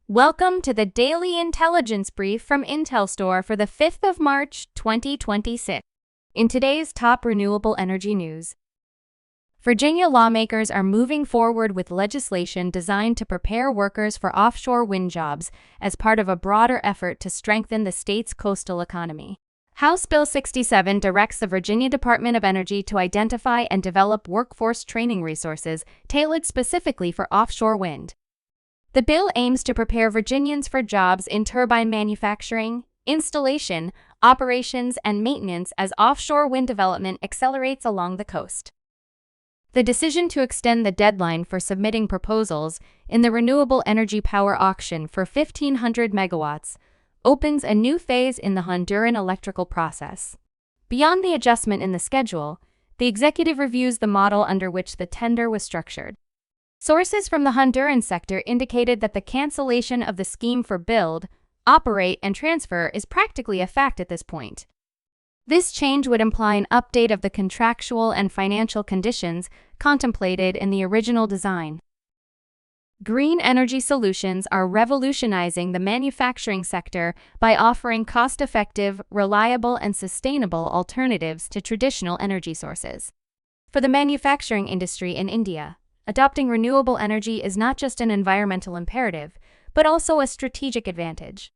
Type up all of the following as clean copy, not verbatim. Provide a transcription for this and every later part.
Welcome to the Daily Intelligence Brief from IntelStor for the 5th of March, 2026. In today's top renewable energy news, Virginia lawmakers are moving forward with legislation designed to prepare workers for offshore wind jobs as part of a broader effort to strengthen the state's coastal economy. House Bill 67 directs the Virginia Department of Energy to identify and develop workforce training resources tailored specifically for offshore wind. The bill aims to prepare Virginians for jobs in turbine manufacturing, installation, operations, and maintenance as offshore wind development accelerates along the coast. The decision to extend the deadline for submitting proposals in the renewable energy power auction for 1,500 megawatts opens a new phase in the Honduran electrical process. Beyond the adjustment in the schedule, the executive reviews the model under which the tender was structured. Sources from the Honduran sector indicated that the cancellation of the scheme for build, operate, and transfer is practically a fact at this point. This change would imply an update of the contractual and financial conditions contemplated in the original design. Green energy solutions are revolutionizing the manufacturing sector by offering cost-effective, reliable, and sustainable alternatives to traditional energy sources. For the manufacturing industry in India, adopting renewable energy is not just an environmental imperative, but also a strategic advantage.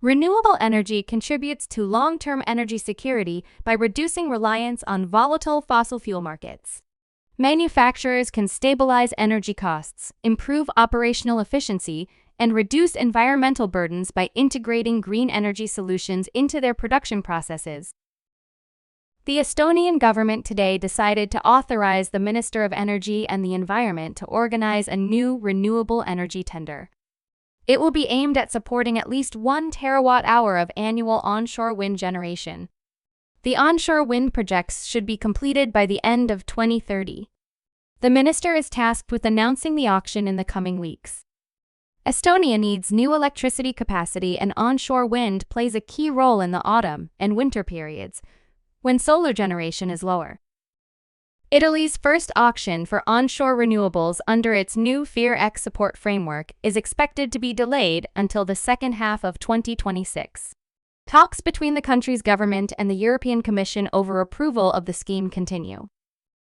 Renewable energy contributes to long-term energy security by reducing reliance on volatile fossil fuel markets. Manufacturers can stabilize energy costs, improve operational efficiency, and reduce environmental burdens by integrating green energy solutions into their production processes. The Estonian government today decided to authorize the Minister of Energy and the Environment to organize a new renewable energy tender. It will be aimed at supporting at least 1 terawatt-hour of annual onshore wind generation. The onshore wind projects should be completed by the end of 2030. The minister is tasked with announcing the auction in the coming weeks. Estonia needs new electricity capacity, and onshore wind plays a key role in the autumn and winter periods, when solar generation is lower. Italy's first auction for onshore renewables under its new Fer X support framework is expected to be delayed until the second half of 2026. Talks between the country's government and the European Commission over approval of the scheme continue.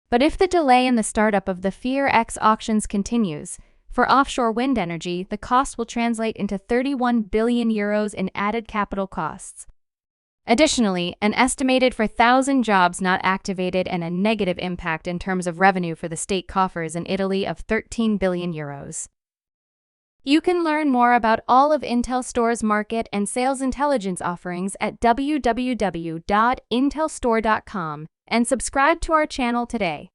But if the delay in the startup of the Fer X auctions continues, for offshore wind energy, the cost will translate into 31 billion euros in added capital costs. Additionally, an estimated 4,000 jobs not activated and a negative impact in terms of revenue for the state coffers in Italy of 13 billion euros. You can learn more about all of IntelStor's market and sales intelligence offerings at www.intelstor.com and subscribe to our channel today.